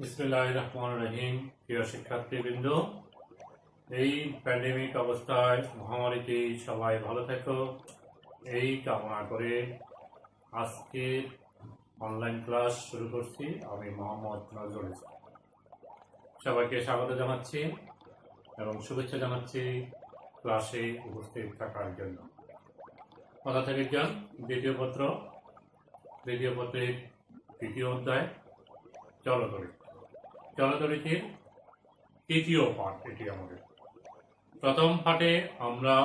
বিসমিল্লাহির রহমানির রহিম। প্রিয় শিক্ষার্থীবৃন্দ, এই প্যান্ডেমিক অবস্থায় মহামারীতে সবাই ভালো থেকো এই কামনা করে আজকে অনলাইন ক্লাস শুরু করছি। আমি মোহাম্মদ নজরুল ইসলাম সবাইকে স্বাগত জানাচ্ছি এবং শুভেচ্ছা জানাচ্ছি ক্লাসে উপস্থিত থাকার জন্য। পদার্থবিজ্ঞান দ্বিতীয় পত্রের তৃতীয় অধ্যায় চলতরিতির তৃতীয় পাঠ। এটি আমাদের প্রথম পাঠে আমরা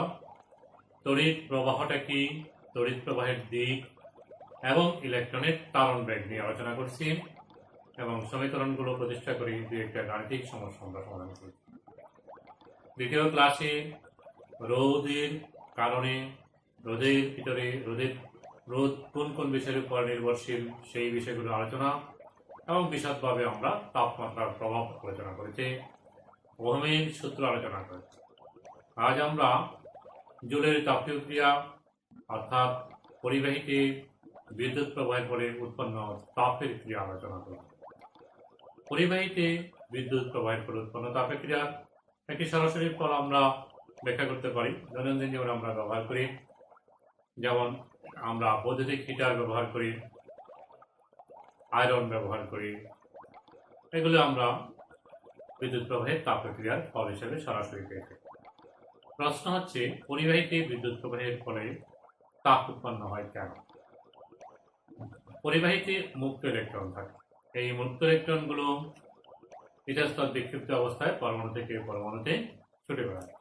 তড়িৎ প্রবাহটা কি, তড়িৎ প্রবাহের দিক এবং ইলেকট্রনের তারণ বেগ নিয়ে আলোচনা করছি এবং সমীকরণগুলো প্রতিষ্ঠা করি দুই একটা গাণিতিক সমস্যা আমরা সমাধান করি। দ্বিতীয় ক্লাসে রোধের কারণে রোধের ভিতরে রোধ কোন কোন বিষয়ের উপর নির্ভরশীল সেই বিষয়গুলো আলোচনা এবং বিশদভাবে আমরা তাপমাত্রার প্রভাব আলোচনা করেছি, ওহমের সূত্র আলোচনা করেছি। আজ আমরা জুলের তাপীয় ক্রিয়া অর্থাৎ পরিবাহীতে বিদ্যুৎ প্রবাহের ফলে উৎপন্ন তাপের ক্রিয়া আলোচনা করব। পরিবাহীতে বিদ্যুৎ প্রবাহের ফলে উৎপন্ন তাপের ক্রিয়া একটি সরাসরি ফল আমরা ব্যাখ্যা করতে পারি। দৈনন্দিন জীবনে আমরা ব্যবহার করি, যেমন আমরা বৈদ্যুতিক হিটার ব্যবহার করি, আয়রন ব্যবহার করি, এগুলো আমরা বিদ্যুৎ প্রবাহের তাপীয় ক্রিয়ার ফল হিসেবে সরাসরি পেয়ে থাকি। প্রশ্ন হচ্ছে, পরিবাহীতে বিদ্যুৎ প্রবাহের ফলে তাপ উৎপন্ন হয় কেন? পরিবাহীতে মুক্ত ইলেকট্রন থাকে। এই মুক্ত ইলেকট্রনগুলো ইতস্তত বিক্ষিপ্ত অবস্থায় পরমাণু থেকে পরমাণুতে ছুটে বেড়ায়,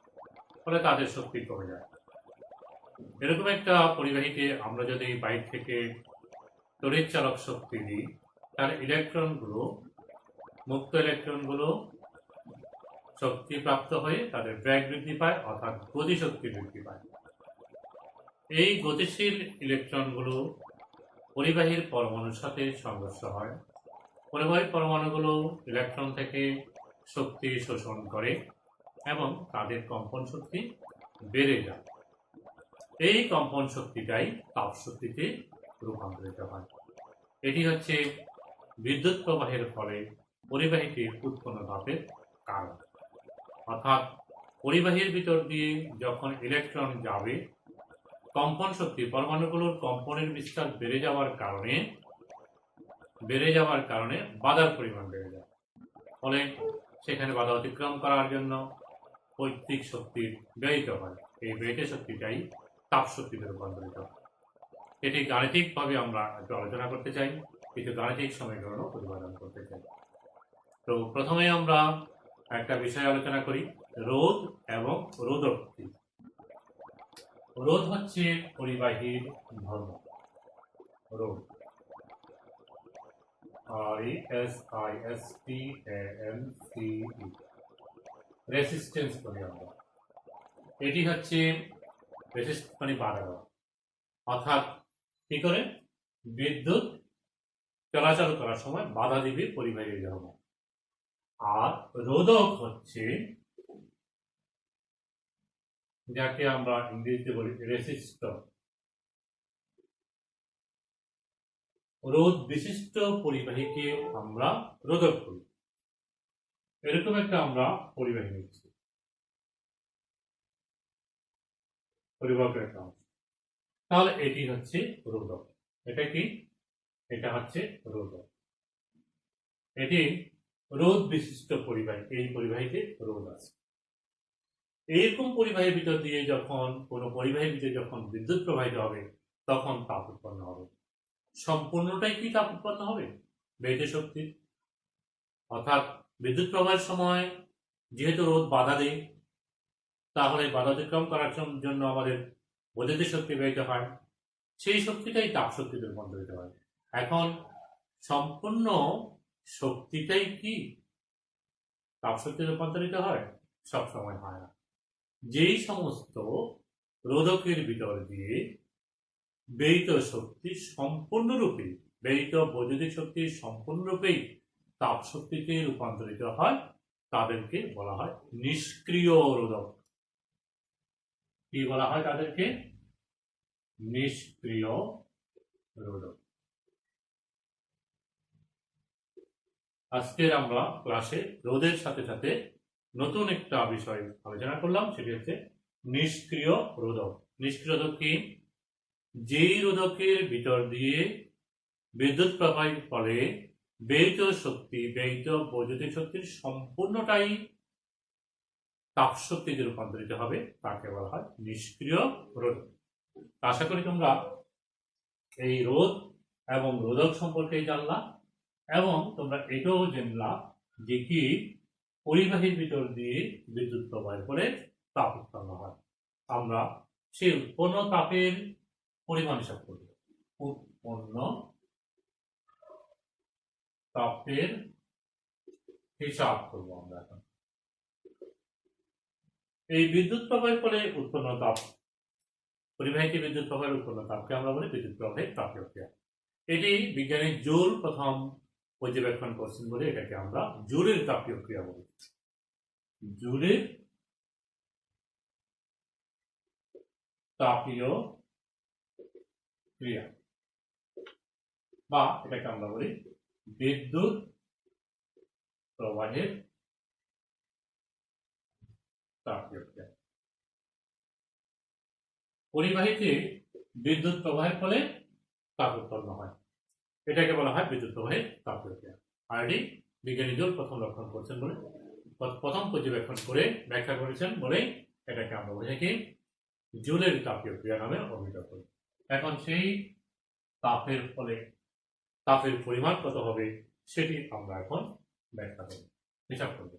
ফলে তাদের শক্তি কমে যায়। এরকম একটা পরিবাহীতে আমরা যদি বাইরে থেকে তড়িৎ চালক শক্তি দিই, তার ইলেকট্রনগুলো মুক্ত ইলেকট্রনগুলো শক্তি প্রাপ্ত হয়ে তাদের বেগ বৃদ্ধি পায়, অর্থাৎ গতিশক্তি বৃদ্ধি পায়। এই গতিশীল ইলেকট্রনগুলো পরিবাহীর পরমাণুর সাথে সংঘর্ষ হয়। পরিবাহীর পরমাণুগুলো ইলেকট্রন থেকে শক্তি শোষণ করে এবং তাদের কম্পন শক্তি বেড়ে যায়। এই কম্পন শক্তিটাই তাপ শক্তিতে রূপান্তরিত হয়। এটি হচ্ছে বিদ্যুৎ প্রবাহের ফলে পরিবাহীতে উৎপন্ন তাপের কারণ। অর্থাৎ পরিবাহীর ভিতর দিয়ে যখন ইলেকট্রন যাবে, কম্পন শক্তি পরমাণুগুলোর কম্পনের বিস্তার বেড়ে যাওয়ার কারণে বাধার পরিমাণ বেড়ে যায়। ফলে সেখানে বাধা অতিক্রম করার জন্য পৈতৃক শক্তি ব্যয়িত হয়। এই ব্যয়িত শক্তিটাই তাপ শক্তিতে রূপান্তরিত হয়। এটি গাণিতিকভাবে আমরা একটু আলোচনা করতে চাই, কিছু গাণিতিক সমীকরণও প্রতিপাদন করতে চাই। তো প্রথমে আমরা একটা বিষয় আলোচনা করি, রোধ এবং রোধক। রোধ হচ্ছে পরিবাহীর ধর্ম। রোধ RESISTANCE, রেসিস্টেন্স বলি আমরা। এটি হচ্ছে মানে বাধা দেওয়া, অর্থাৎ কি করে বিদ্যুৎ চলাচল করার সময় বাধা দিবে পরিবাহীর ধর্ম। আর রোধক হচ্ছে যাকে আমরা ইংরেজিতে বলি রেসিস্টর। রোধ বিশিষ্ট পরিবাহীকে আমরা রোধক করি। এরকম একটা আমরা পরিবাহী নিচ্ছি, পরিবাহকের একটা অংশ। তাহলে এটি হচ্ছে রোধক। এটা কি? এটা হচ্ছে রোধক। এটি রোধ বিশিষ্ট পরিবাহী। এই পরিবাহীতে রোধ আছে। এইরকম পরিবাহীর ভিতর দিয়ে যখন কোনো পরিবাহীর ভিতরে যখন বিদ্যুৎ প্রবাহিত হবে, তখন তাপ উৎপন্ন হবে। সম্পূর্ণটাই কি তাপ উৎপন্ন হবে? ব্যয়িত শক্তি। অর্থাৎ বিদ্যুৎ প্রবাহের সময় যেহেতু রোধ বাধা দেয়, তাহলে বাধা অতিক্রম করার জন্য আমাদের বৈদ্যুতিক শক্তি ব্যয়িত হয়। সেই শক্তিটাই তাপ শক্তিতে রূপান্তরিত হয়। এখন সম্পূর্ণ শক্তিটাই কি তাপ শক্তিতে রূপান্তরিত হয়? সবসময় হয় না। যেই সমস্ত রোধকের ভিতর দিয়ে ব্যয়িত শক্তি সম্পূর্ণরূপে, ব্যয়িত বৈদ্যুতিক শক্তি সম্পূর্ণরূপেই তাপ শক্তিতে রূপান্তরিত হয়, তাদেরকে বলা হয় নিষ্ক্রিয় রোধক। কি বলা হয় তাদেরকে? নিষ্ক্রিয় রোধক। আজকের আমরা ক্লাসে রোধের সাথে সাথে নতুন একটা বিষয় আলোচনা করলাম, সেটি হচ্ছে নিষ্ক্রিয় রোধক। নিষ্ক্রিয় রোধক কি? যেই রোধকের ভিতর দিয়ে বিদ্যুৎ প্রবাহের ফলে ব্যয়িত বৈদ্যুতিক শক্তির সম্পূর্ণটাই তাপ শক্তিতে রূপান্তরিত হবে তাকে বলা হয় নিষ্ক্রিয় রোধক। আশা করি তোমরা এই রোধ এবং রোধক সম্পর্কে জানলা এবং তোমরা এটাও জানলা যে কি পরিবাহীর ভিতর দিয়ে বিদ্যুৎ প্রবাহের ফলে তাপ উৎপন্ন হয়। আমরা সেই উৎপন্ন তাপের পরিমাণ হিসাব করব। উৎপন্ন তাপের হিসাব করব আমরা এখন। এই বিদ্যুৎ প্রবাহের ফলে উৎপন্ন তাপ, পরিবাহীতে বিদ্যুৎ প্রবাহের উৎপন্ন তাপকে আমরা বলি বিদ্যুৎ প্রবাহের তাপীয়। এটি বিজ্ঞানী জুল প্রথম পর্যবেক্ষণ করছেন বলে এটাকে আমরা জুলের তাপীয় ক্রিয়া বলি। জুলের তাপীয় ক্রিয়া বা এটাকে আমরা বলি বিদ্যুৎ প্রবাহের তাপীয় ক্রিয়া। পরিবাহীতে বিদ্যুৎ প্রবাহের ফলে তাপ উৎপন্ন হয়, এটাকে বলা হয় বিদ্যুৎ প্রবাহের তাপীয় ক্রিয়া। আর এটি বিজ্ঞানী জুল প্রথম লক্ষণ করছেন বলে, প্রথম পর্যবেক্ষণ করে ব্যাখ্যা করেছেন বলে এটাকে আমরা বলে থাকি জুলের তাপীয় ক্রিয়া নামে অভিহিত করি। এখন সেই তাপের ফলে তাপের পরিমাণ কত হবে সেটি আমরা এখন ব্যাখ্যা করব, হিসাব করব।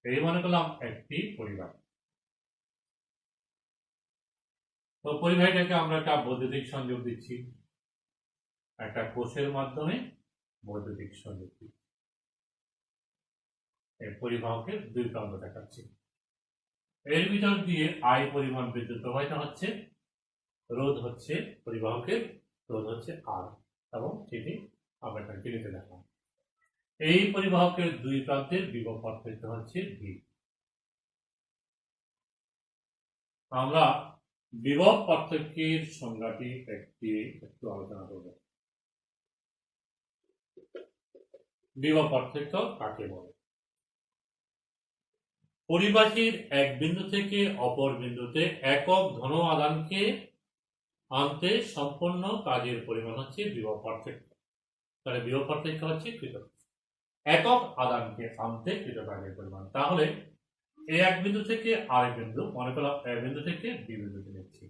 এই মনে করলাম একটি পরিবাহী, তো পরিবাহীটাকে আমরা একটা বৈদ্যুতিক সংযোগ দিচ্ছি, একটা কোষের মাধ্যমে বৈদ্যুতিক সংযোগ দিচ্ছি। এই পরিবাহকের দুই প্রান্ত দেখাচ্ছি, এর ভিতর দিয়ে আই পরিমাণ বিদ্যুৎ প্রবাহিত হচ্ছে, রোধ হচ্ছে পরিবাহকের, রোধ হচ্ছে আর, এবং সেটি আমরা একটা চিহ্নিত দেখালাম। এই পরিবাহকের দুই প্রান্তের বিভব পার্থক্য হচ্ছে ভি। আমরা বিভব পার্থক্যের সংজ্ঞাটি একটু আলোচনা করব। বিভব পার্থক্য কাকে বলে? পরিবাহীর এক বিন্দু থেকে অপর বিন্দুতে একক ধন আদানকে আনতে সম্পন্ন কাজের পরিমাণ হচ্ছে বিভব পার্থক্য। তাহলে বিভব পার্থক্য হচ্ছে কৃত একক আদানকে আনতে কৃত কাজের পরিমাণ। তাহলে এই এক বিন্দু থেকে আরেক বিন্দু, মনে করলাম এক বিন্দু থেকে বি বিন্দুতে নিচ্ছি,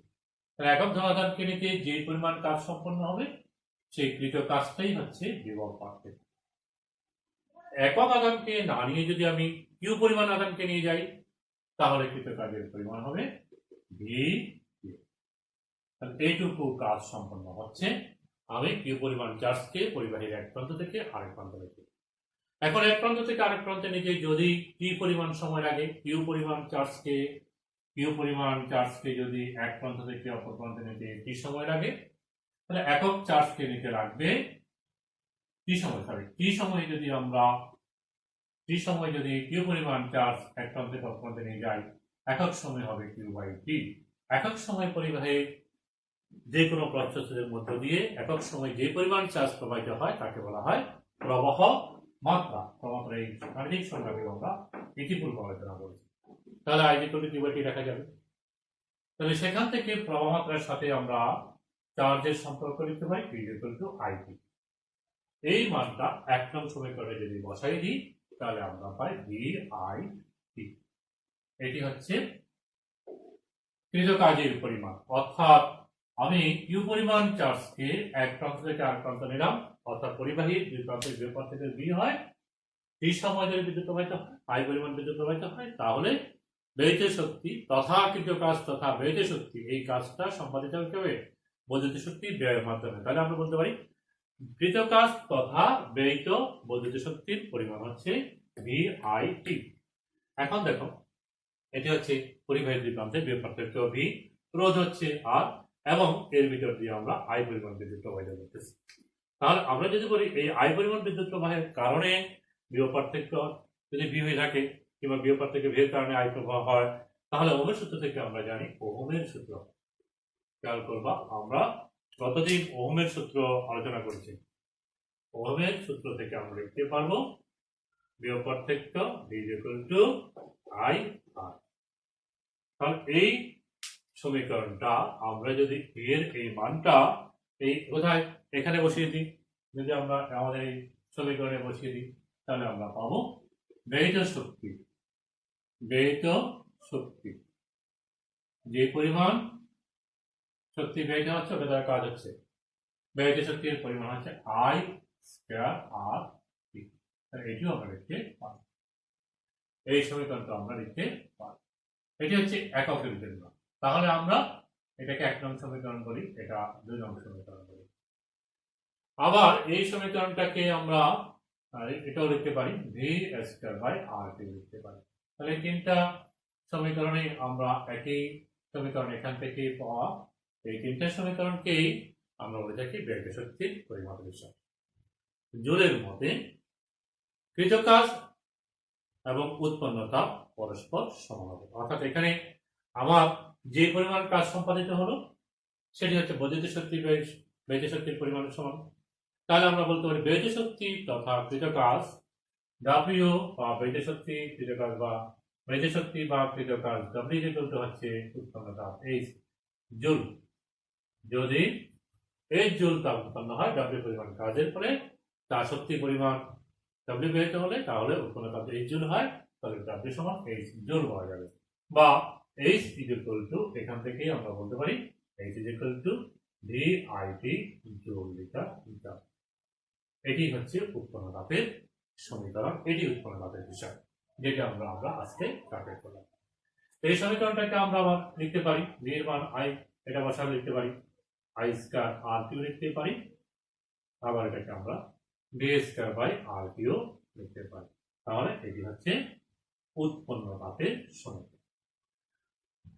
তাহলে একক ধন আদানকে নিতে যে পরিমাণ কাজ সম্পন্ন হবে সেই কৃত কাজটাই হচ্ছে বিভব পার্থক্য। একক আদানকে না নিয়ে যদি আমি কিউ পরিমাণ আদানকে নিয়ে যাই তাহলে কৃত কাজের পরিমাণ হবে ভি। এইটুকু কাজ সম্পন্ন হচ্ছে আমি কিউ পরিমাণ চার্জকে পরিবাহীর এক প্রান্ত থেকে আরেক প্রান্ত রেখে। এখন এক প্রান্ত থেকে আরেক প্রান্তে নিয়ে যদি কি পরিমাণ সময় লাগে, কিউ পরিমাণ চার্জকে যদি এক প্রান্ত থেকে অপর প্রান্তে নিতে কি সময় লাগে, তাহলে একক চার্জকে নিতে লাগবে কি সময় হবে। কি সময় যদি কিউ পরিমাণ চার্জ এক প্রান্ত থেকে অপর প্রান্তে নিয়ে যাই, একক সময় হবে কিউ বাই টি। একক সময় পরিবাহী যে কোনো প্রসেসের মধ্য দিয়ে একক সময় যে পরিমাণ চার্জ প্রবাহিত হয় তাকে বলা হয় প্রবাহ মাত্রা। প্রমাত্রা এই গাণিতিক সংজ্ঞাকে আমরা ইতিপূর্বে আলোচনা করেছি। তাহলে I equal to Q by T দেখা যাবে। তাহলে সেখান থেকে প্রবাহ মাত্রার সাথে আমরা চার্জের সম্পর্ক লিখতে পারি Q equal to I T. এই মানটা এক নং সমীকরণে যদি বসাই দিই তাহলে আমরা পাই ভি আই টি। এটি হচ্ছে কৃত কাজের পরিমাণ, অর্থাৎ আমি কিউ পরিমাণ চার্জকে এক প্রান্ত থেকে আরেক প্রান্ত নিলাম, অর্থাৎ পরিবাহীর দুই প্রান্তের বিভব পার্থক্য ভি হয়। এই সময় যদি বিদ্যুৎ প্রবাহিত হয়, আই পরিমাণ বিদ্যুৎ প্রবাহিত হয়, তাহলে ব্যয়িত শক্তি তথা কৃত কাজ তথা ব্যয়িত শক্তি এই কাজটা সম্পাদিত হবে বৈদ্যুতিক শক্তি ব্যয়ের মাধ্যমে। তাহলে আমরা বলতে পারি কৃত কাজ তথা ব্যয়িত বৈদ্যুতিক শক্তির পরিমাণ হচ্ছে ভি আই টি। এখন দেখো এটি হচ্ছে পরিবাহীর দুই প্রান্তের বিভব পার্থক্য ভি, রোধ হচ্ছে আর, এবং এর ভিতর দিয়ে আমরা আই পরিমাণ বিদ্যুৎ প্রবাহিত করতেছি। তাহলে আমরা যদি বলি এই আই পরিমাণ বিদ্যুৎ প্রবাহের কারণে বিভব পার্থক্য যদি ভি হয়ে থাকে কিংবা বিভব পার্থক্য ভি এর কারণে আই প্রবাহ হয়, তাহলে ওহমের সূত্র থেকে আমরা জানি ওহমের সূত্র। খেয়াল করবা আমরা গতদিন ওহমের সূত্র আলোচনা করেছি। ওহমের সূত্র থেকে আমরা লিখতে পারবো বিভব পার্থক্য V I R। কারণ এই সমীকরণটা আমরা যদি এর এই মানটা এই কোথায় এখানে বসিয়ে দিই, যদি আমরা আমাদের এই সমীকরণে বসিয়ে দিই, তাহলে আমরা পাবো ব্যয়িত শক্তি যে পরিমাণ শক্তি ব্যয়িত হচ্ছে ওটা দ্বারা কাজ হচ্ছে, ব্যয়িত শক্তির পরিমাণ হচ্ছে I স্কয়ার R T। এটিও আমরা লিখতে পারি, এই সমীকরণটা আমরা লিখতে পারি। এটি হচ্ছে এককের জন্য। তাহলে আমরা এটাকে 1 নং সমীকরণ বলি, এটা 2 নং সমীকরণ বলি। আবার এই সমীকরণটাকে আমরা এটাও লিখতে পারি V square by R T লিখতে পারি। তাহলে তিনটা সমীকরণে আমরা একই সমীকরণ এখান থেকে পাওয়া এই তিনটা সমীকরণকেই আমরা বলে থাকি ব্যয়িত শক্তির পরিমাপের বিষয়। জুলের মতে কৃত কাজ এবং উৎপন্ন তাপ পরস্পর সমানুপাতিক। অর্থাৎ এখানে আমার যে পরিমাণ কাজ সম্পাদিত হলো সেটি হচ্ছে বর্ধিত শক্তি ব্যয়িত শক্তির পরিমাণের সমান। তাহলে আমরা বলতে পারি ব্যয়িত শক্তি তথা কৃত কাজ W বা ব্যয়িত শক্তি কৃত কাজ বা ব্যয়িত শক্তি বা কৃত কাজ W হচ্ছে উৎপন্ন তাপ H জুল। যদি H জুল তাপ উৎপন্ন হয় W পরিমাণ কাজের ফলে, তার শক্তি পরিমাণ W ব্যয়িত হলে, তাহলে উৎপন্ন তাপ H জুল হয়, তাহলে W সমান H জুল পাওয়া যাবে। বা H এখান থেকেই আমরা বলতে পারি H VIT joule litre litre. এটি হচ্ছে উৎপন্ন তাপের সমীকরণ, এটি উৎপন্ন তাপের বিষয় যেটা আমরা আজকে কাটে করলাম। এই সমীকরণটাকে আমরা আবার লিখতে পারি V এর মান I, এটা বসালে লিখতে পারি I স্কয়ার R কিউ লিখতে পারি। আবার এটাকে আমরা V square by R Q লিখতে পারি। তাহলে এটি হচ্ছে উৎপন্ন তাপের সমীকরণ।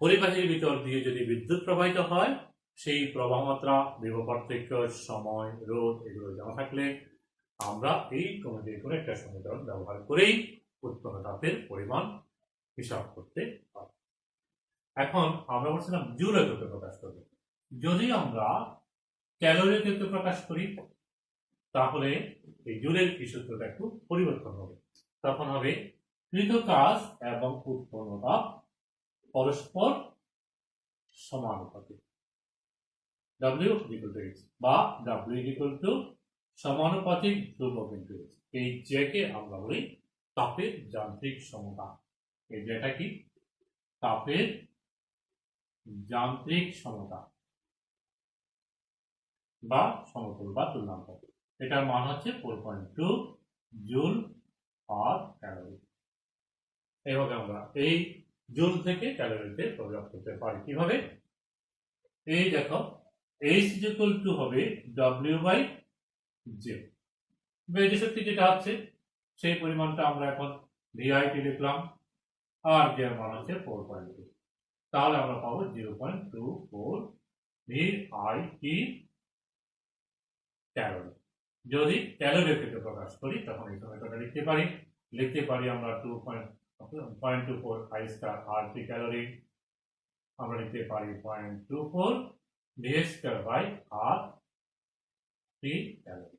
পরিবাহীর ভিতর দিয়ে যদি বিদ্যুৎ প্রবাহিত হয়, সেই প্রবাহ মাত্রা, বিভব পার্থক্য, সময়, রোধ এগুলো জানা থাকলে আমরা এই ক্রমে কোনো একটা সমীকরণ ব্যবহার করেই উৎপন্ন তাপের পরিমাণ হিসাব করতে পারি। এখন আমরা বলছিলাম জুল এককে প্রকাশ করব। যদি আমরা ক্যালোরি এককে প্রকাশ করি তাহলে এই জুলের এই সূত্রটা একটু পরিবর্তন হবে। তখন হবে কৃত কাজ এবং উৎপন্ন তাপ পরস্পর সমানুপাতিক W H বা W সমানুপাতিক ধ্রুবক ইনটু H। এই কে আমরা বলি তাপের যান্ত্রিক সমতা। এই যেটা কি তাপের যান্ত্রিক সমতা বা সমতুল বা তুলনাঙ্ক। এটার মান হচ্ছে 4.2 জুল পার ক্যালোরি। এইভাবে আমরা এই জুল থেকে ক্যালোরিতে পরিবর্তন করতে পারি। কিভাবে? এই দেখো H হবে W বাই J। ব্যয়িত শক্তি যেটা আছে সেই পরিমাণটা আমরা এখন VIT লিখলাম, আর যে মান হচ্ছে 4.2। তাহলে আমরা পাবো 0.24 VIT ক্যালোরি। যদি ক্যালোরি থেকে প্রকাশ করি তখন এই সময়টা লিখতে পারি আমরা 2.24 I স্কয়ার RT ক্যালোরি। আমরা লিখতে পারি 0.24 V square by RT calorie.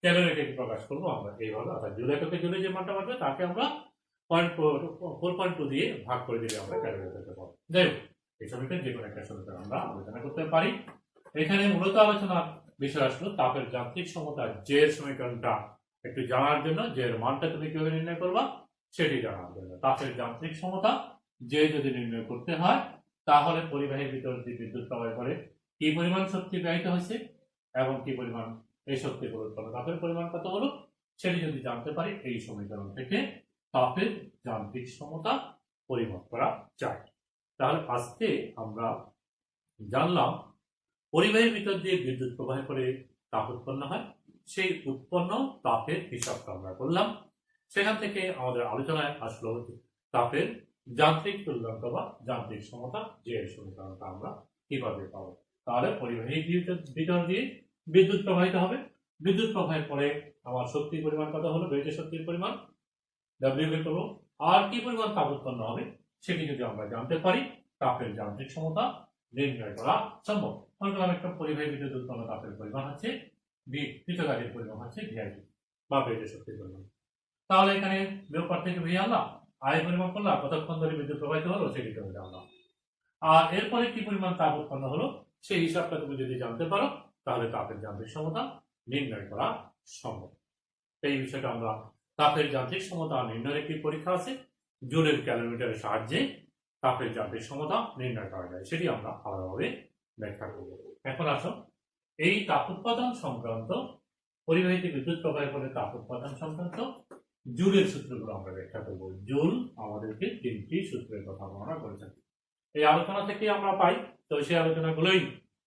ক্যালোরিকে প্রকাশ করবো আমরা এইভাবে, অর্থাৎ জুল এককে জুলে যে মানটা বাড়বে তাকে আমরা 4.2 দিয়ে ভাগ করে দিলে আমরা ক্যালোরি পেতে পারবো। যাই হোক, এই সমীকরণ যে কোনো একটা সমীকরণ আমরা আলোচনা করতে পারি। এখানে মূলত আলোচনার বিষয় আসলো তাপের যান্ত্রিক সমতা J এর সমীকরণটা একটু জানার জন্য, J এর মানটা তুমি কিভাবে নির্ণয় করবা সেটি জানার জন্য। তাপের যান্ত্রিক সমতা J যদি নির্ণয় করতে হয় তাহলে পরিবাহীর ভিতর যে বিদ্যুৎ প্রবাহ করে কি পরিমাণ শক্তি ব্যয়িত হয়েছে এবং কি পরিমাণ এই শক্তি উৎপন্ন তাপের পরিমাণ কত হলো সেটি যদি জানতে পারি এই সমীকরণ থেকে তাপের যান্ত্রিক সমতা পরিমাপ করা যায়। তাহলে আজকে আমরা জানলাম পরিবাহীর ভিতর দিয়ে বিদ্যুৎ প্রবাহ করে তাপ উৎপন্ন হয়, সেই উৎপন্ন তাপের হিসাবটা আমরা করলাম। সেখান থেকে আমাদের আলোচনায় আসলো তাপের যান্ত্রিক তুল্যাঙ্ক বা যান্ত্রিক সমতা যে সমীকরণটা আমরা কিভাবে পাবো। তাহলে পরিবাহীর ভিতর দিয়ে বিদ্যুৎ প্রবাহিত হবে, বিদ্যুৎ প্রবাহের পরে আমার শক্তির পরিমাণ কত হলো, ব্যয়িত শক্তির পরিমাণ W বের করবো, আর কি পরিমাণ তাপ উৎপন্ন হবে সেটি যদি আমরা জানতে পারি তাপের যান্ত্রিক সমতা নির্ণয় করা সম্ভব। মনে করলাম একটা পরিবাহীর ভিতরে উৎপন্ন তাপের পরিমাণ হচ্ছে কৃতকাজের পরিমাণ হচ্ছে ভিআইটি বা বিদ্যুৎ শক্তির পরিমাণ। তাহলে এখানে বিয়োগ পার থেকে ভি আনলাম, আয় পরিমাপ করলাম, কতক্ষণ ধরে বিদ্যুৎ প্রবাহিত হলো সেটিকে আমি জানলাম। আর এরপরে কি পরিমাণ তাপ উৎপন্ন হলো সেই হিসাবটা তুমি যদি জানতে পারো তাহলে তাপের যান্ত্রিক সমতা নির্ণয় করা সম্ভব। এই বিষয়টা আমরা তাপের যান্ত্রিক সমতা নির্ণয়ের একটি পরীক্ষা আছে, জুলের ক্যালোমিটারের সাহায্যে তাপের যান্ত্রিক সমতা নির্ণয় করা যায়, সেটি আমরা আলাদাভাবে ব্যাখ্যা করব। এখন আসো এই তাপ উৎপাদন সংক্রান্ত পরিবাহিত বিদ্যুৎ প্রবাহের ফলে তাপ উৎপাদন সংক্রান্ত জুলের সূত্রগুলো আমরা ব্যাখ্যা করব। জুল আমাদেরকে 3টি সূত্রের কথা বর্ণনা করেছেন, এই আলোচনা থেকে আমরা পাই, তো সেই আলোচনাগুলোই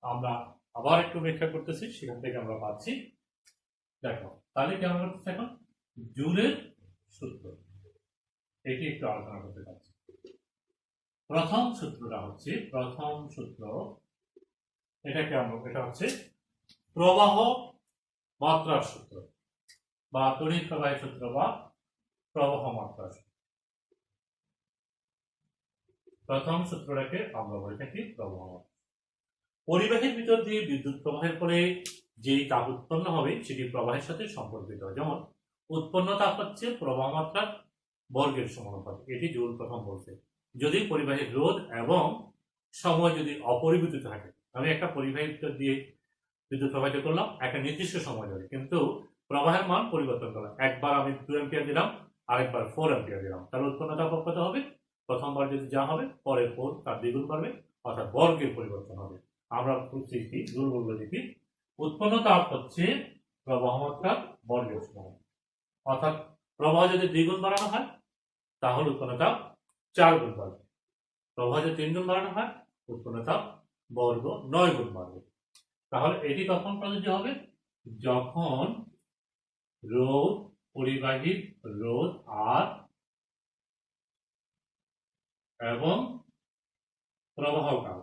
আমরা আবার একটু ব্যাখ্যা করতেছি, সেখান থেকে আমরা পাচ্ছি। দেখো তাহলে কেমন করতেছে এখন জুলের সূত্র, এটি একটু আলোচনা করতে পারছি। প্রথম সূত্রটা হচ্ছে এটা হচ্ছে প্রবাহ মাত্রার সূত্র বা তড়িৎ প্রবাহের সূত্র বা প্রবাহ মাত্রার সূত্র। প্রথম সূত্রটাকে আমরা বলে থাকি প্রবাহ মাত্রা। পরিবাহীর ভিতর দিয়ে বিদ্যুৎ প্রবাহের ফলে যে তাপ উৎপন্ন হবে সেটি প্রবাহের সাথে সম্পর্কিত। যেমন উৎপন্ন তাপ হচ্ছে প্রবাহ মাত্রার বর্গের সমানুপাতিক, এটি জুল প্রথম বলছে। যদি পরিবাহীর রোধ এবং সময় যদি অপরিবর্তিত থাকে, আমি একটা পরিবাহীর ভিতর দিয়ে বিদ্যুৎ প্রবাহিত করলাম একটা নির্দিষ্ট সময় ধরে, কিন্তু প্রবাহের মান পরিবর্তন করলাম, একবার আমি 2 অ্যাম্পিয়ার দিলাম, আরেকবার 4 অ্যাম্পিয়ার দিলাম, তাহলে উৎপন্ন তাপ কত হবে? প্রথমবার যদি যা হবে পরের 4 তার দ্বিগুণ পারবে, অর্থাৎ বর্গের পরিবর্তন হবে। আমরা কি জুল বলবো দেখি, উৎপন্ন তাপ হচ্ছে প্রবাহ মাত্রার বর্গের সমান, অর্থাৎ প্রবাহ যদি দ্বিগুণ বাড়ানো হয় তাহলে উৎপন্ন তাপ 4 গুণ বাড়বে, প্রবাহ যদি 3 গুণ বাড়ানো হয় উৎপন্ন তাপ বর্গ 9 গুণ বাড়বে। তাহলে এটি কখন প্রযোজ্য হবে? যখন রোধ, পরিবাহীর রোধ আর এবং প্রবাহ কাল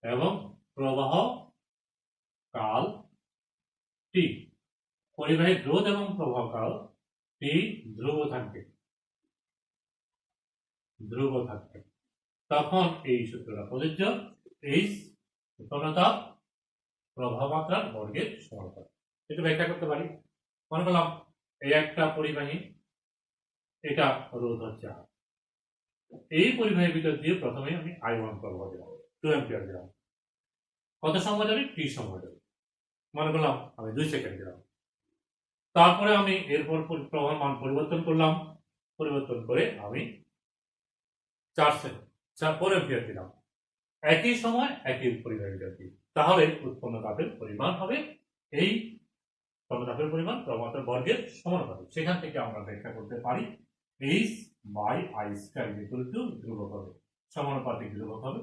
এবং প্রবাহ কাল টি, পরিবাহীর রোধ এবং প্রবাহ কাল টি ধ্রুব থাকবে, তখন এই সূত্রটা প্রযোজ্য। এই উৎপন্ন তাপ প্রবাহ মাত্রার বর্গের সমানুপাতিক। এটা ব্যাখ্যা করতে পারি, মনে করলাম এই একটা পরিবাহী, এটা রোধ হচ্ছে আর, এই পরিবাহীর ভিতর দিয়ে প্রথমে আমি I1 প্রবাহ দিলাম, 2 অ্যাম্পিয়ার দিলাম, কত সময় যাবে? টি সময় যাবে, মনে করলাম আমি 2 সেকেন্ড দিলাম। তারপরে আমি এরপর প্রবাহ মান পরিবর্তন করলাম, পরিবর্তন করে আমি 4 অ্যাম্পিয়ার দিলাম, একই সময় একই পরিবাহীর ভিতর দিয়ে, তাহলে উৎপন্ন তাপের পরিমাণ হবে এই উৎপন্ন তাপের পরিমাণ প্রবাহ মাত্রার বর্গের সমানুপাতিক। সেখান থেকে আমরা ব্যাখ্যা করতে পারি H/I² ধ্রুবক হবে, সমানুপাতিক ধ্রুবক হবে।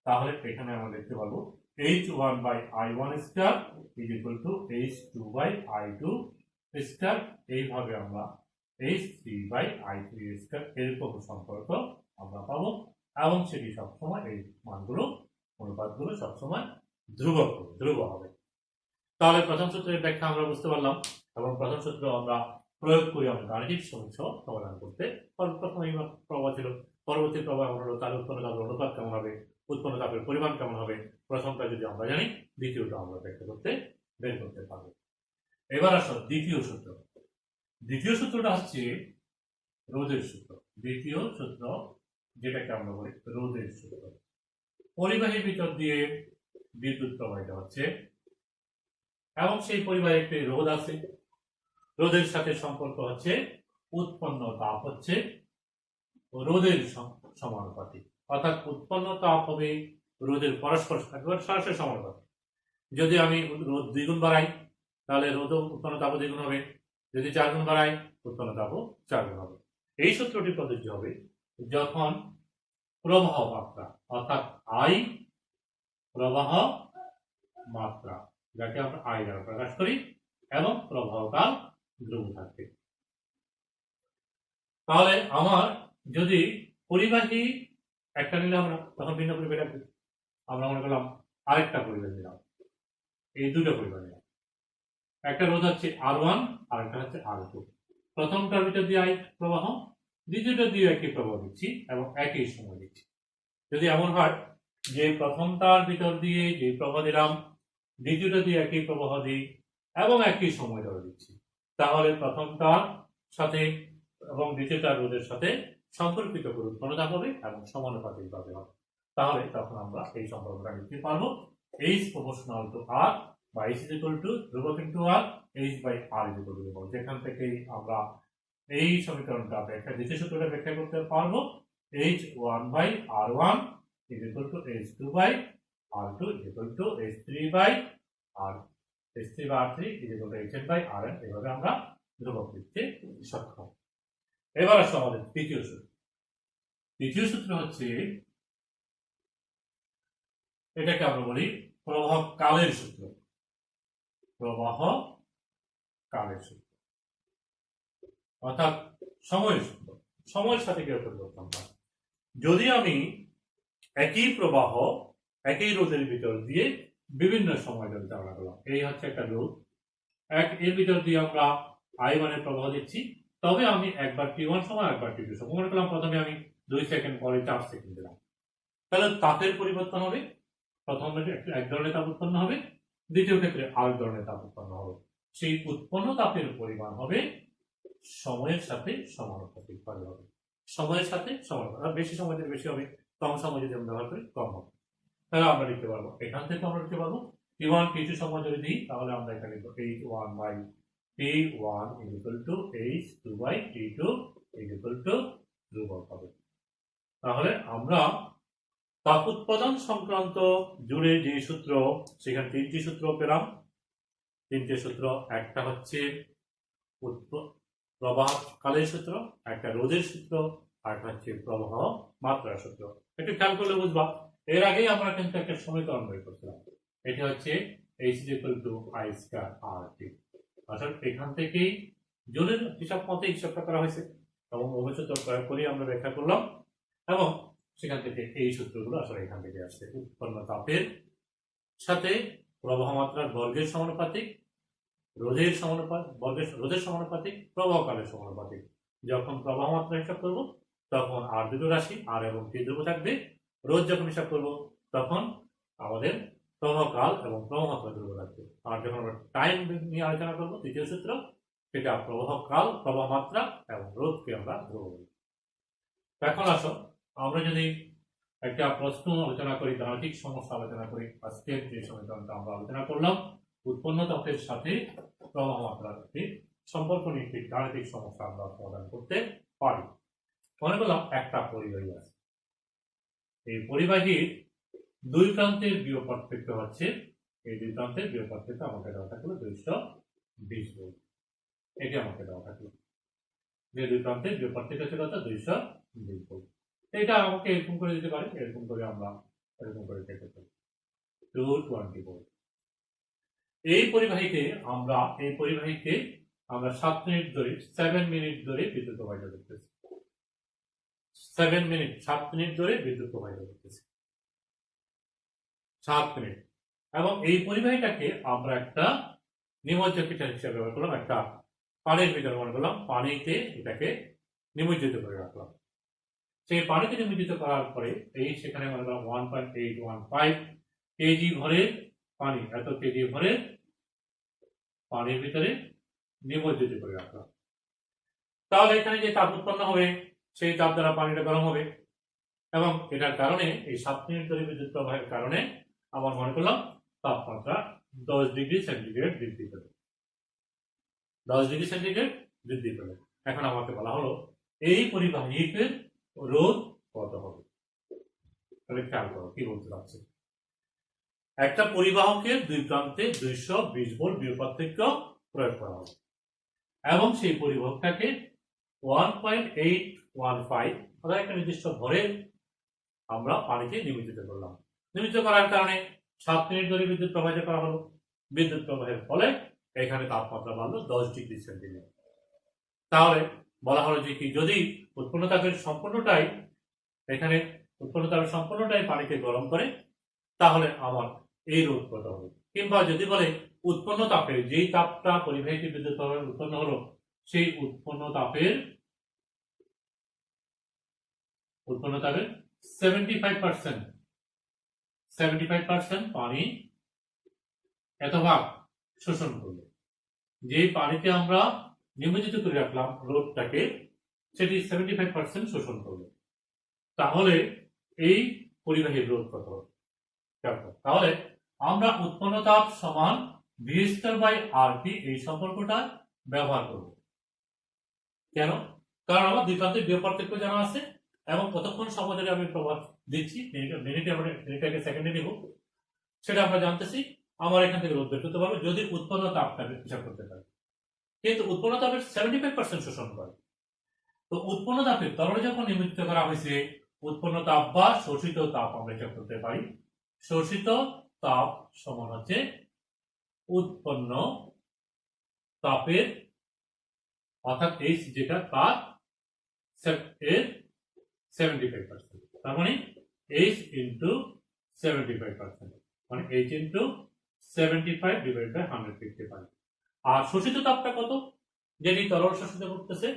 তাহলে এখানে আমরা দেখতে পাবো H1/I1² H2/I2², এইভাবে আমরা H3/I3² এরকম সম্পর্ক আমরা পাবো, এবং সেটি সবসময় এই মানগুলো, অনুপাতগুলো সবসময় ধ্রুব হবে। তাহলে প্রথম সূত্রের ব্যাখ্যা আমরা বুঝতে পারলাম, এবং প্রথম সূত্র আমরা প্রয়োগ করে আমরা গাণিতিক সমস্যা সমাধান করতে পারবো। প্রথম এই প্রবাহ ছিল, পরবর্তী প্রবাহ হলো তার উৎপন্ন তাপের অনুপাত কেমন হবে, উৎপন্ন তাপের পরিমাণ কেমন হবে, প্রথমটা যদি আমরা জানি দ্বিতীয়টা আমরা ব্যাখ্যা করতে বের করতে পারবো। এবার আসো দ্বিতীয় সূত্র। দ্বিতীয় সূত্রটা হচ্ছে রোধের সূত্র। দ্বিতীয় সূত্র যেটাকে আমরা বলি রোধের সূত্র। পরিবাহীর ভিতর দিয়ে বিদ্যুৎ প্রবাহিত হচ্ছে এবং সেই পরিবাহী একটি রোধ আছে, রোধের সাথে সম্পর্ক হচ্ছে উৎপন্ন তাপ হচ্ছে রোধের সমানুপাতিক, অর্থাৎ উৎপন্ন তাপ হবে রোধের পরস্পর সরাসরি সমানুপাতিক। যদি আমি রোধ 2 গুণ বাড়াই তাহলে রোধ উৎপন্ন তাপও 2 গুণ হবে, যদি 4 গুণ বাড়াই উৎপন্ন তাপও 4 গুণ হবে। এই সূত্রটি প্রযোজ্য হবে যখন প্রবাহ মাত্রা, অর্থাৎ I প্রবাহ মাত্রা, যাকে আমরা I দ্বারা প্রকাশ করি, এবং প্রবাহ কাল ধ্রুব থাকবে। তাহলে আমার যদি পরিবাহী একটা নিলে আমরা তখন ভিন্ন পরিবাহী রাখবো, আমরা মনে করলাম আরেকটা পরিবাহী নিলাম, এই দুটো পরিবাহী নিলাম, একটা রোধ হচ্ছে R1 আর একটা হচ্ছে R2। প্রথমটার ভিতর দিয়ে I প্রবাহ, দ্বিতীয়টা দিয়ে একই প্রবাহ দিচ্ছি এবং একই সময় দিচ্ছি। যদি এমন হয় যে প্রথমটার ভিতর দিয়ে যে প্রবাহ দিলাম, দ্বিতীয়টা দিয়ে একই প্রবাহ দিই এবং একই সময় ধরে দিচ্ছি, তাহলে প্রথমটার সাথে এবং দ্বিতীয়টার রোধের সাথে সম্পর্কিত উৎপন্নতা হবে এবং সমানুপাতিক ভাবে হবে। তাহলে তখন আমরা এই সম্পর্কটা লিখতে পারবো H proportional to R বা H is equal to ধ্রুবক into R, H by R is equal to ধ্রুবক। যেখান থেকে আমরা এই সমীকরণটা দ্বিতীয় সূত্রটা ব্যাখ্যা করতে পারবো H1 by R1 is equal to H2 by R2 is equal to H3 by H3 by R3 is equal to Hn by Rn। এভাবে আমরা ধ্রুবক লিখতে সক্ষম। এবার আসো আমাদের তৃতীয় সূত্র। তৃতীয় সূত্র হচ্ছে, এটাকে আমরা বলি প্রবাহ কালের সূত্র। প্রবাহ কালের সূত্র অর্থাৎ সময়ের সূত্র। সময়ের সাথে কি পরিবর্তন হয়? যদি আমি একই প্রবাহ একই রোধের ভিতর দিয়ে বিভিন্ন সময় ধরে চালনা করলাম, এই হচ্ছে একটা রোধ, এর ভিতর দিয়ে আমরা I1 এর প্রবাহ দিচ্ছি, তবে আমি একবার T1 সময় একবার T2 সময়, মনে করলাম প্রথমে আমি 2 সেকেন্ড পরে 4 সেকেন্ড দিলাম, তাহলে তাপের পরিবর্তন হবে। প্রথম এক ধরনের তাপ উৎপন্ন হবে, দ্বিতীয় ক্ষেত্রে আরেক ধরনের তাপ উৎপন্ন হবে। সেই উৎপন্ন তাপের পরিমাণ হবে সময়ের সাথে সমানুপাতিক হবে। সময়ের সাথে সমানুপাতিক, বেশি সময় দিলে বেশি হবে, কম সময় যদি আমরা ব্যবহার করি কম হবে। তাহলে আমরা লিখতে পারবো, এখান থেকে আমরা লিখতে পারবো T1 T2 সময় যদি দিই, তাহলে আমরা এখানে লিখবো H1 by T1 is equal to H2 by T2 is equal to ধ্রুবক হবে। তাহলে আমরা তাপ উৎপাদন সংক্রান্ত জুড়ে যে সূত্র, সেখানে তিনটি সূত্র পেলাম। তিনটে সূত্র, একটা হচ্ছে প্রবাহ কালের সূত্র, একটা রোধের সূত্র, আর একটা হচ্ছে প্রবাহ মাত্রার সূত্র। একটু খেয়াল করলে বুঝবা, এর আগেই আমরা কিন্তু একটা সমীকরণ বের করছিলাম, এটি হচ্ছে H is equal to I square RT। অর্থাৎ এখান থেকেই জুলের হিসাব মতে হিসাবটা করা হয়েছে এবং ওহমের সূত্র প্রয়োগ করে আমরা ব্যাখ্যা করলাম, এবং সেখান থেকে এই সূত্রগুলো আসলে এখান থেকে আসছে। উৎপন্ন তাপের সাথে প্রবাহ মাত্রার বর্গের সমানুপাতিক, রোধের সমানুপাতিক, প্রবাহ কালের সমানুপাতিক। যখন প্রবাহ মাত্রা হিসাব করব তখন আর দুটো রাশি আর এবং টি ধ্রুব থাকবে। রোধ যখন হিসাব করব তখন আমাদের প্রবাহ কাল এবং প্রবাহ মাত্রা ধ্রুব থাকবে। আর যখন আমরা টাইম নিয়ে আলোচনা করব, তৃতীয় সূত্র, সেটা প্রবাহ কাল, প্রবাহ মাত্রা এবং রোধকে আমরা ধ্রুব বলি। এখন আসো আমরা যদি একটা প্রশ্ন আলোচনা করি, গাণিতিক সমস্যা আলোচনা করি। আজকের যে সমীকরণটা আমরা আলোচনা করলাম, উৎপন্ন তাপের সাথে প্রবাহ মাত্রার সম্পর্ক নিয়ে একটি গাণিতিক সমস্যা আমরা সমাধান করতে পারি। মনে করলাম একটা পরিবাহী আছে, এই পরিবাহীর দুই প্রান্তের বিভব পার্থক্য হচ্ছে, এই দুই প্রান্তের বিভব পার্থক্য আমাকে দেওয়া থাকলো 220 ভোল্ট। এটি আমাকে দেওয়া থাকলো, যে দুই প্রান্তের বিভব পার্থক্য হচ্ছে কত, 220 ভোল্ট। এটা আমাকে এরকম করে দিতে পারে, এরকম করে আমরা এরকম করে পেতে পারি 220 ভোল্ট। এই পরিবাহীকে আমরা 7 মিনিট ধরে 7 মিনিট ধরে বিদ্যুৎ প্রবাহিত করতেছি। 7 মিনিট ধরে বিদ্যুৎ প্রবাহিত করতেছি 7 মিনিট। এবং এই পরিবাহীটাকে আমরা একটা নিমজ্জক হিসেবে ব্যবহার করলাম, একটা পানির ভিতরে মনে করলাম, পানিতে এটাকে নিমজ্জিত করে রাখলাম। সেই পানিতে নিমজ্জিত করার পরে এই সেখানে মনে করলাম 1.815 কেজি ভরের পানি, এত কেজি ভরের পানির ভিতরে নিমজ্জিত করে রাখলাম। তাহলে এখানে যে তাপ উৎপন্ন হবে, সেই তাপ দ্বারা পানিটা গরম হবে, এবং এটার কারণে এই 7 মিনিট ধরে বিদ্যুৎ প্রবাহের কারণে আমার মনে করলাম তাপমাত্রা 10 ডিগ্রি সেন্টিগ্রেড বৃদ্ধি পেল। 10 ডিগ্রি সেন্টিগ্রেড বৃদ্ধি পেল। এখন আমাকে বলা হলো এই পরিবাহীর রোধ কত হবে। তাহলে খেয়াল করো কি বলতে পারছি। একটা পরিবাহকের দুই প্রান্তে 220 ভোল্ট বিভব পার্থক্য প্রয়োগ করা হবে, এবং সেই পরিবাহকটাকে 1.815 অর্থাৎ একটা নির্দিষ্ট ভরে আমরা পানিতে নিমজ্জিত করলাম। নিমজ্জিত করার কারণে 7 মিনিট ধরে বিদ্যুৎ প্রবাহিত করা হলো। বিদ্যুৎ প্রবাহের ফলে এখানে তাপমাত্রা বাড়লো 10 ডিগ্রি সেন্টিগ্রেড। তাহলে বলা হলো যে কি, যদি উৎপন্ন তাপের সম্পূর্ণটাই পানিকে গরম করে, তাহলে আমার এই রোধ কত হবে। কিংবা যদি বলে উৎপন্ন তাপের যেই তাপটা পরিবাহীতে বিদ্যুৎ প্রবাহে উৎপন্ন হলো, সেই উৎপন্ন তাপের 75% 75% পানি এত ভাগ শোষণ করবে। যে পানিতে আমরা নিমজ্জিত করে রাখলাম রোদটাকে, সেটি 75% শোষণ করবে। তাহলে এই পরিবাহীর রোধ কত হবে? তাহলে আমরা উৎপন্ন তাপ সমান ভি স্কয়ার বাই আরপি এই সম্পর্কটা ব্যবহার করব। কেন? কারণ আমার দুই প্রান্তের বিভব পার্থক্য জানা আছে এবং কতক্ষণ সময় ধরে আমি প্রভাব দিচ্ছি, মিনিটটাকে সেকেন্ডে নিব, সেটা আমরা জানতেছি। আমার এখান থেকে রোধ বের করতে পারবো যদি উৎপন্ন তাপটাকে হিসাব করতে পারি। কিন্তু উৎপন্ন তাপের 75% শোষণ করে। তো উৎপন্ন তাপের তরলে যখন নির্মিত করা হয়েছে, উৎপন্ন তাপ বা শোষিত তাপ আমরা হিসাব করতে পারি। শোষিত তাপ সমান হচ্ছে উৎপন্ন তাপের, অর্থাৎ এইচ যেটা তার এর 75%, তার মানে এইচ ইন্টু 75%, মানে এইচ ইন্টু 75 ডিভাইড বাই 155। আর শোষিত তাপটা কত, যেটি তরল শোষিত করতেছে,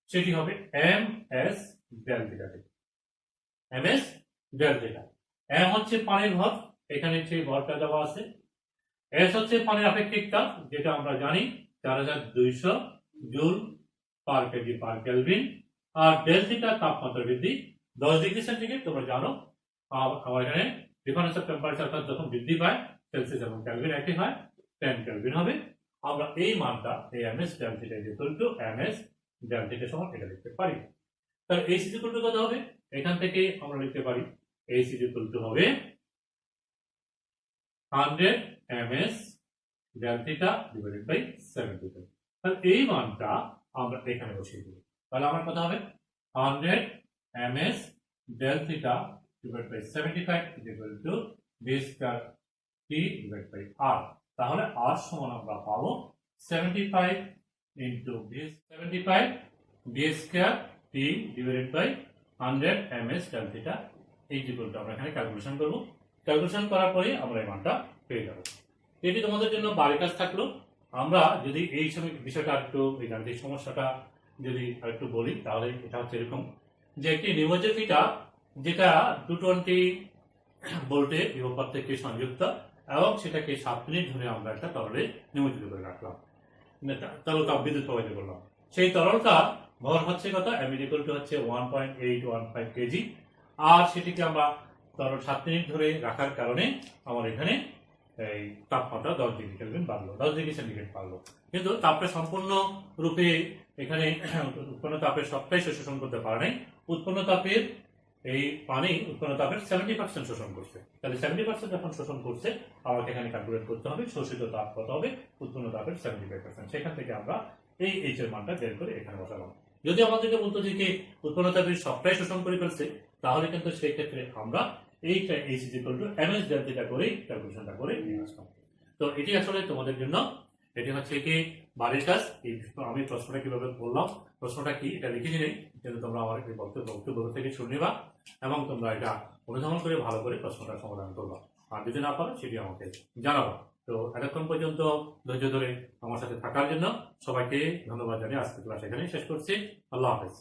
সেটি হবে M S del theta. M S del theta. M হচ্ছে পানির ভর, এখানে সেই ভরটা দেওয়া আছে। এস হচ্ছে পানির আপেক্ষিক তাপ, যেটা আমরা জানি 4200 joule per kg per kelvin. আর ডেল থিটা তাপমাত্রা বৃদ্ধি 10 ডিগ্রি সেন্টিগ্রেড, তোমরা জানো। আমার এখানে ডিফারেন্স অফ টেম্পারেচার যখন বৃদ্ধি পায়, সেলসিয়াস এবং কেলভিন একই হয়, 10 কেলভিন হবে। আমরা এই মানটা এই M S del theta equal to M S del theta সমান এটা লিখতে পারি। তাহলে এইচ ইকুয়াল টু কত হবে? এখান থেকে আমরা লিখতে পারি এইচ ইকুয়াল টু হবে 100 ms del theta divided by 75। তাহলে এই মানটা আমরা এখানে বসিয়ে দেব। তাহলে আমার কথা হবে 100 ms del theta divided by 75 equal to v square t divided by r। তাহলে r সমান আমরা পাবো 75 into v 75 v square t divided by 100 ms del theta equal to, আমরা এখানে ক্যালকুলেশন করব। ক্যালকুলেশন করার পরে আমরা এই মানটা পেয়ে যাব। এটি তোমাদের জন্য বাড়ির কাজ থাকলো। আমরা যদি এই সময় বিষয়টা একটু, এই গাণিতিক সমস্যাটা যদি আরেকটু বলি, তাহলে এটা হচ্ছে এরকম যে একটি নিমজ্জিত হিটার যেটা 220 ভোল্টে বিভব পার্থক্যে সংযুক্ত, এবং সেটাকে 7 মিনিট ধরে আমরা একটা তরলে নিমজ্জিত করে রাখলাম, তরল তাপ বিদ্যুৎ প্রবাহিত করলাম। সেই তরলটা ভর হচ্ছে কত? এম ইকুয়াল টু হচ্ছে 1.815 কেজি। আর সেটিকে আমরা তরল 7 মিনিট ধরে রাখার কারণে আমার এখানে এই তাপমাত্রা 10 ডিগ্রি কেলভিন বাড়লো, 10 ডিগ্রি সেন্টিগ্রেড বাড়লো। কিন্তু তাপটা সম্পূর্ণ রূপে এখানে উৎপন্ন তাপের সবটাই শোষণ করতে পারে নাই। উৎপন্ন তাপের এই পানি উৎপন্ন তাপের 70% শোষণ করছে। তাহলে 70% যখন শোষণ করছে, আমাকে এখানে ক্যালকুলেট করতে হবে শোষিত তাপ কত হবে, উৎপন্ন তাপের 75%। সেখান থেকে আমরা এই এইচ এর মানটা বের করে এখানে বসালাম। যদি আমাদেরকে বলতো যে কি উৎপন্ন তাপের সবটাই শোষণ করে ফেলছে, তাহলে কিন্তু সেই ক্ষেত্রে আমরা এইটা H equal to M S del theta করে ক্যালকুলেশনটা করে নিয়ে আসলাম। তো এটি আসলে তোমাদের জন্য, এটি হচ্ছে কি বাড়ির কাজ। এই আমি প্রশ্নটা কিভাবে বললাম, প্রশ্নটা কি এটা লিখে নেই, কিন্তু তোমরা আমার এই বক্তব্য থেকে শুনে নিবা এবং তোমরা এটা অনুধাবন করে ভালো করে প্রশ্নটা সমাধান করবা। আর যদি না পারো সেটি আমাকে জানাবা। তো এতক্ষণ পর্যন্ত ধৈর্য ধরে আমার সাথে থাকার জন্য সবাইকে ধন্যবাদ জানিয়ে আজকে ক্লাস এখানে শেষ করছি। আল্লাহ হাফেজ।